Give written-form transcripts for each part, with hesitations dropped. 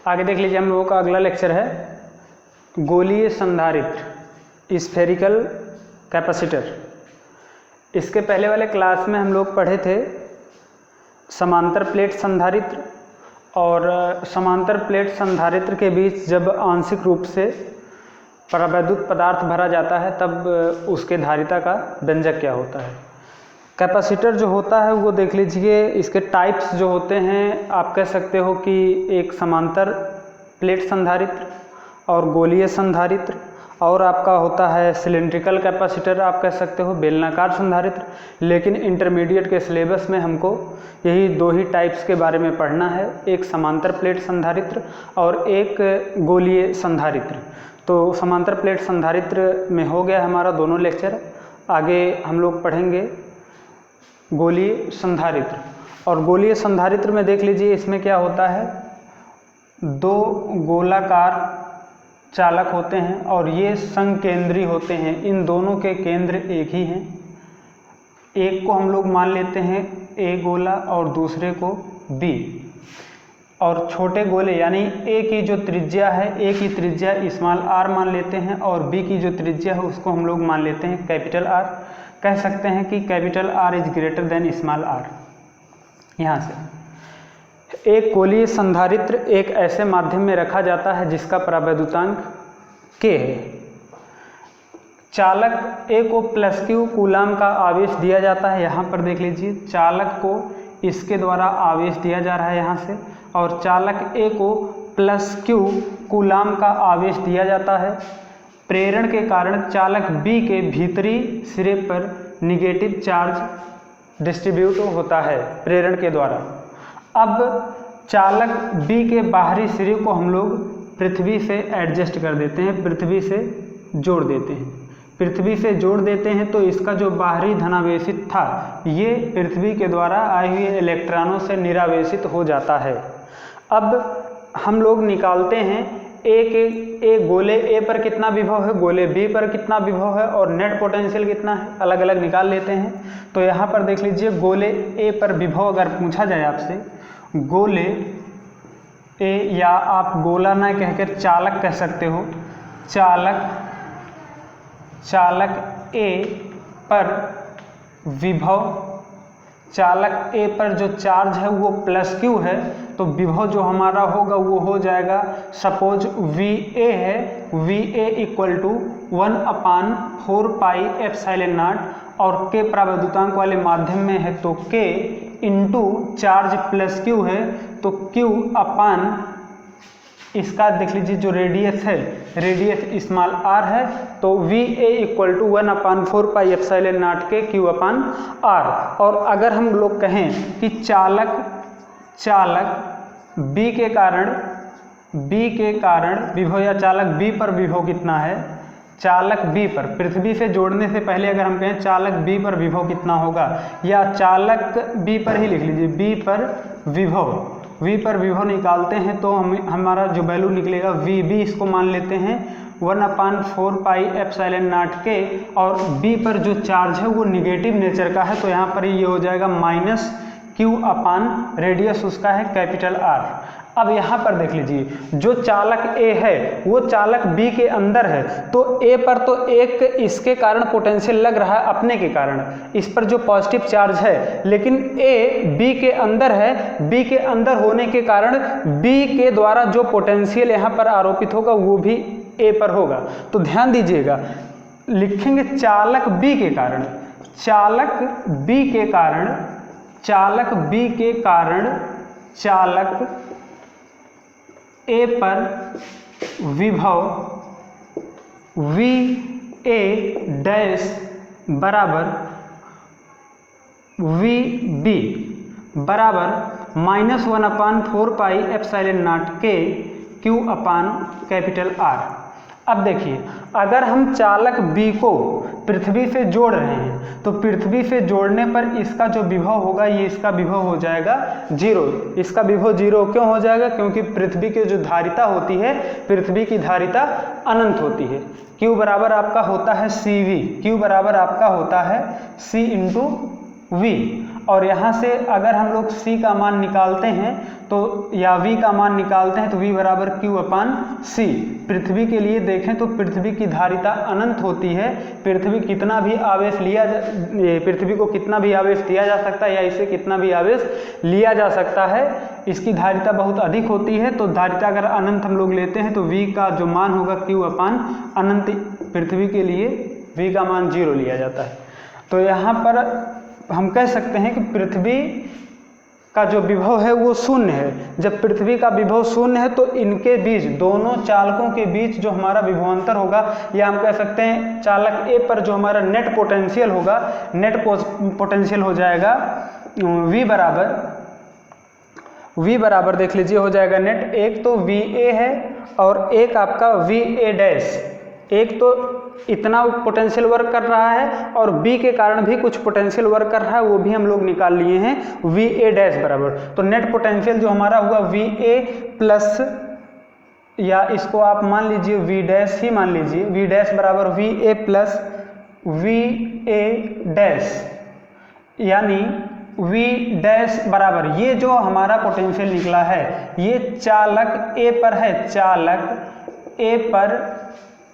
आगे देख लीजिए, हम लोगों का अगला लेक्चर है गोलीय संधारित्र, स्फेरिकल कैपेसिटर। इसके पहले वाले क्लास में हम लोग पढ़े थे समांतर प्लेट संधारित्र, और समांतर प्लेट संधारित्र के बीच जब आंशिक रूप से परावैद्युत पदार्थ भरा जाता है तब उसके धारिता का व्यंजक क्या होता है। कैपेसिटर जो होता है वो देख लीजिए, इसके टाइप्स जो होते हैं आप कह सकते हो कि एक समांतर प्लेट संधारित्र और गोलीय संधारित्र, और आपका होता है सिलिंड्रिकल कैपेसिटर, आप कह सकते हो बेलनाकार संधारित्र। लेकिन इंटरमीडिएट के सिलेबस में हमको यही दो ही टाइप्स के बारे में पढ़ना है, एक समांतर प्लेट संधारित्र और एक गोलीय संधारित्र। तो समांतर प्लेट संधारित्र में हो गया हमारा दोनों लेक्चर। आगे हम लोग पढ़ेंगे गोलीय संधारित्र। और गोलीय संधारित्र में देख लीजिए, इसमें क्या होता है, दो गोलाकार चालक होते हैं और ये संकेंद्री होते हैं। इन दोनों के केंद्र एक ही हैं। एक को हम लोग मान लेते हैं ए गोला और दूसरे को बी। और छोटे गोले यानी ए की जो त्रिज्या है, ए की त्रिज्या स्मॉल आर मान लेते हैं, और बी की जो त्रिज्या है उसको हम लोग मान लेते हैं कैपिटल आर। कह सकते हैं कि capital R is greater than small R. यहाँ से एक गोलीय संधारित्र एक ऐसे माध्यम में रखा जाता है जिसका परावैद्युतांक K है। चालक A को प्लस Q कूलाम का आवेश दिया जाता है। यहाँ पर देख लीजिए, चालक को इसके द्वारा आवेश दिया जा रहा है यहाँ से, और चालक A को प्लस Q कूलाम का आवेश दिया जाता है। प्रेरण के कारण चालक B के भीतरी सिरे पर निगेटिव चार्ज डिस्ट्रीब्यूट होता है प्रेरण के द्वारा। अब चालक B के बाहरी सिरे को हम लोग पृथ्वी से एडजस्ट कर देते हैं, पृथ्वी से जोड़ देते हैं। पृथ्वी से जोड़ देते हैं तो इसका जो बाहरी धनावेशित था ये पृथ्वी के द्वारा आए हुए इलेक्ट्रॉनों से निरावेशित हो जाता है। अब हम लोग निकालते हैं एक गोले A पर कितना विभव है, गोले B पर कितना विभव है, और नेट पोटेंशियल कितना है, अलग अलग निकाल लेते हैं। तो यहाँ पर देख लीजिए, गोले A पर विभव अगर पूछा जाए आपसे, गोले A, या आप गोला ना कहकर चालक कह सकते हो, चालक A पर विभव, चालक A पर जो चार्ज है वो प्लस Q है, तो विभव जो हमारा होगा वो हो जाएगा, सपोज VA है, VA equal to 1/4 pi epsilon not, और K परावैद्युतांक वाले माध्यम में है तो K into charge plus Q है तो Q अपान इसका देख लीजिए जो रेडियस है, रेडियस स्मॉल r है, तो VA equal to 1/4 pi epsilon not के Q अपान r। और अगर हम लोग कहें कि चालक B के कारण विभव, या चालक B पर विभव कितना है, चालक B पर पृथ्वी से जोड़ने से पहले अगर हम कहें चालक B पर विभव कितना होगा, या चालक B पर ही लिख लीजिए, B पर विभव निकालते हैं तो हमारा जो वैल्यू निकलेगा VB, इसको मान लेते हैं 1/4 पाई एप्सिलॉन नॉट के, और B पर जो चार्ज है वो निगेटिव नेचर का है, तो यहाँ पर ये हो जाएगा माइनस Q अपान रेडियस उसका है कैपिटल R। अब यहाँ पर देख लीजिए, जो चालक A है वो चालक B के अंदर है, तो A पर तो एक इसके कारण पोटेंशियल लग रहा है अपने के कारण, इस पर जो पॉजिटिव चार्ज है, लेकिन A B के अंदर है, B के अंदर होने के कारण B के द्वारा जो पोटेंशियल यहाँ पर आरोपित होगा वो भी A पर होगा। तो ध्यान दीजिएगा, लिखेंगे चालक B के कारण, चालक B के कारण चालक A पर विभव VA डैश बराबर VB बराबर -1/4 पाई एप्सिलॉन नॉट के Q अपान कैपिटल R। अब देखिए, अगर हम चालक B को पृथ्वी से जोड़ रहे हैं तो पृथ्वी से जोड़ने पर इसका जो विभव होगा, ये इसका विभव हो जाएगा 0। इसका विभव 0 क्यों हो जाएगा, क्योंकि पृथ्वी की जो धारिता होती है, पृथ्वी की धारिता अनंत होती है। Q बराबर आपका होता है CV, Q बराबर आपका होता है C इंटू V। और यहाँ से अगर हम लोग C का मान निकालते हैं तो या V का मान निकालते हैं तो V बराबर Q/C। पृथ्वी के लिए देखें तो पृथ्वी की धारिता अनंत होती है। पृथ्वी को कितना भी आवेश दिया जा सकता है या इसे कितना भी आवेश लिया जा सकता है। इसकी धारिता बहुत अधिक होती है, तो धारिता अगर अनंत हम लोग लेते हैं तो V का जो मान होगा Q/अनंत, पृथ्वी के लिए V का मान 0 लिया जाता है। तो यहाँ पर हम कह सकते हैं कि पृथ्वी का जो विभव है वो शून्य है। जब पृथ्वी का विभव शून्य है तो इनके बीच, दोनों चालकों के बीच जो हमारा विभवांतर होगा, या हम कह सकते हैं चालक ए पर जो हमारा नेट पोटेंशियल होगा, नेट पोटेंशियल हो जाएगा V बराबर देख लीजिए हो जाएगा नेट, एक तो VA है और एक आपका VA'। एक तो इतना पोटेंशियल वर्क कर रहा है और B के कारण भी कुछ पोटेंशियल वर्क कर रहा है, वो भी हम लोग निकाल लिए हैं VA' बराबर। तो नेट पोटेंशियल जो हमारा हुआ VA प्लस, या इसको आप मान लीजिए V' ही मान लीजिए, V' बराबर VA प्लस VA', यानी V' बराबर ये जो हमारा पोटेंशियल निकला है ये चालक A पर है, चालक A पर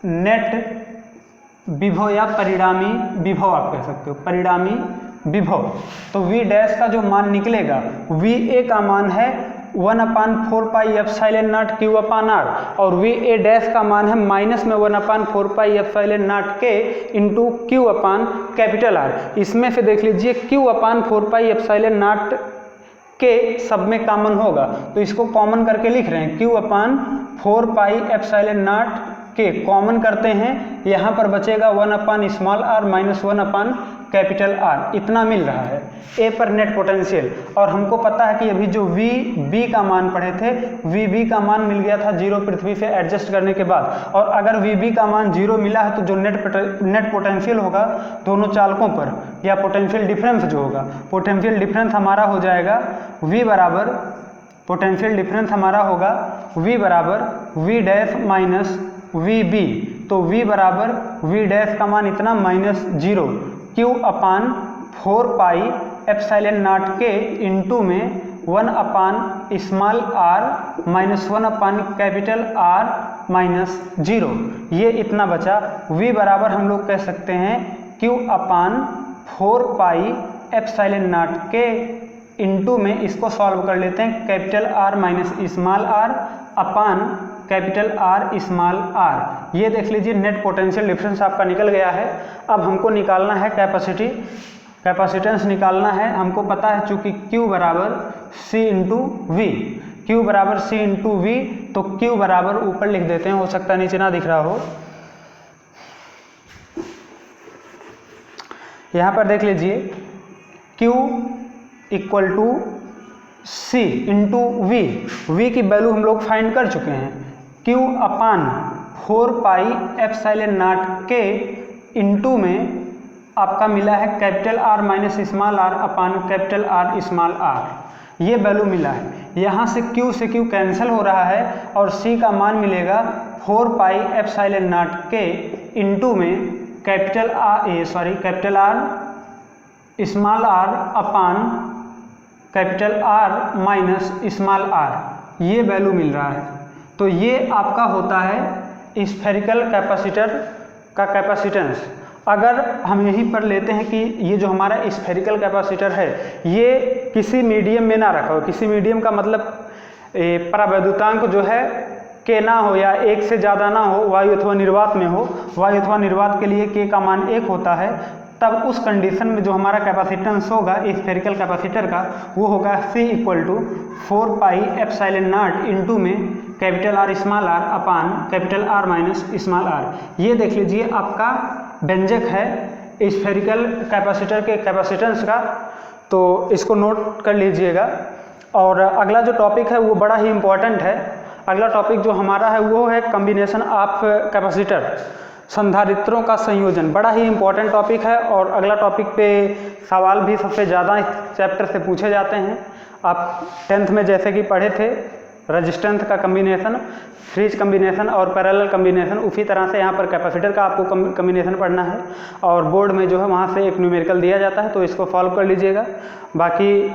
नेट विभव या परिणामी विभव आप कह सकते हो, परिणामी विभव। तो V' का जो मान निकलेगा, VA का मान है 1/4πε0 Q/R और VA' का मान है माइनस में 1/4πε0 K इंटू Q/R। इसमें से देख लीजिए Q/4πε0 K सब में कॉमन होगा, तो इसको कॉमन करके लिख रहे हैं Q/4πε0 K कॉमन करते हैं, यहाँ पर बचेगा 1/r माइनस 1/R, इतना मिल रहा है A पर नेट पोटेंशियल। और हमको पता है कि अभी जो VB का मान पढ़े थे, VB का मान मिल गया था 0 पृथ्वी से एडजस्ट करने के बाद, और अगर VB का मान 0 मिला है तो जो नेट पोटेंशियल होगा दोनों चालकों पर, या पोटेंशियल डिफरेंस जो होगा, पोटेंशियल डिफरेंस हमारा हो जाएगा V बराबर, पोटेंशियल डिफरेंस हमारा होगा V बराबर V' माइनस VB। तो V बराबर V' का मान इतना -0 Q/4πε0 K इंटू में 1/r माइनस 1/R माइनस 0, ये इतना बचा। V बराबर हम लोग कह सकते हैं Q/4πε0 K इंटू में, इसको सॉल्व कर लेते हैं, R माइनस R अपान R। ये देख लीजिए नेट पोटेंशियल डिफरेंस आपका निकल गया है। अब हमको निकालना है कैपेसिटेंस निकालना है। हमको पता है चूंकि Q बराबर C इंटू V, Q बराबर C इंटू V, तो Q बराबर ऊपर लिख देते हैं, हो सकता है नीचे ना दिख रहा हो। यहाँ पर देख लीजिए Q equal to C into V की वैल्यू हम लोग फाइंड कर चुके हैं, Q/4πε0 K इंटू में आपका मिला है R माइनस R अपान R। ये वैल्यू मिला है। यहाँ से Q से Q कैंसिल हो रहा है और C का मान मिलेगा 4πε0 K इंटू में R अपान R माइनस R, ये वैल्यू मिल रहा है। तो ये आपका होता है स्फेरिकल कैपेसिटर का कैपेसिटेंस। अगर हम यहीं पर लेते हैं कि ये जो हमारा स्फेरिकल कैपेसिटर है ये किसी मीडियम में ना रखा हो, किसी मीडियम का मतलब परावैद्युतांक जो है K ना हो या 1 से ज़्यादा ना हो, वायु अथवा निर्वात में हो, वायु अथवा निर्वात के लिए K का मान 1 होता है, तब उस कंडीशन में जो हमारा कैपेसिटेंस होगा स्फेरिकल कैपेसिटर का वो होगा C इक्वल टू 4πε0 इंटू में R स्मॉल r अपान R माइनस स्मॉल r। ये देख लीजिए आपका व्यंजक है स्फेरिकल कैपेसिटर के कैपेसिटेंस का, तो इसको नोट कर लीजिएगा। और अगला जो टॉपिक है वो बड़ा ही इम्पोर्टेंट है। अगला टॉपिक जो हमारा है वो है कॉम्बिनेशन ऑफ कैपेसिटर, संधारित्रों का संयोजन। बड़ा ही इम्पोर्टेंट टॉपिक है और अगला टॉपिक पे सवाल भी सबसे ज़्यादा इस चैप्टर से पूछे जाते हैं। आप 10th में जैसे कि पढ़े थे रजिस्टेंस का कम्बिनेशन, फ्रीज कम्बिनेशन और पैरेलल कम्बिनेशन, उसी तरह से यहाँ पर कैपेसिटर का आपको कम्बिनेशन पढ़ना है। और बोर्ड में जो है वहाँ से एक न्यूमेरिकल दिया जाता है, तो इसको सॉल्व कर लीजिएगा। बाकी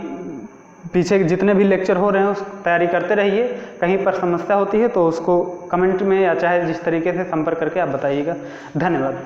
पीछे जितने भी लेक्चर हो रहे हैं उस तैयारी करते रहिए। कहीं पर समस्या होती है तो उसको कमेंट में या चाहे जिस तरीके से संपर्क करके आप बताइएगा। धन्यवाद।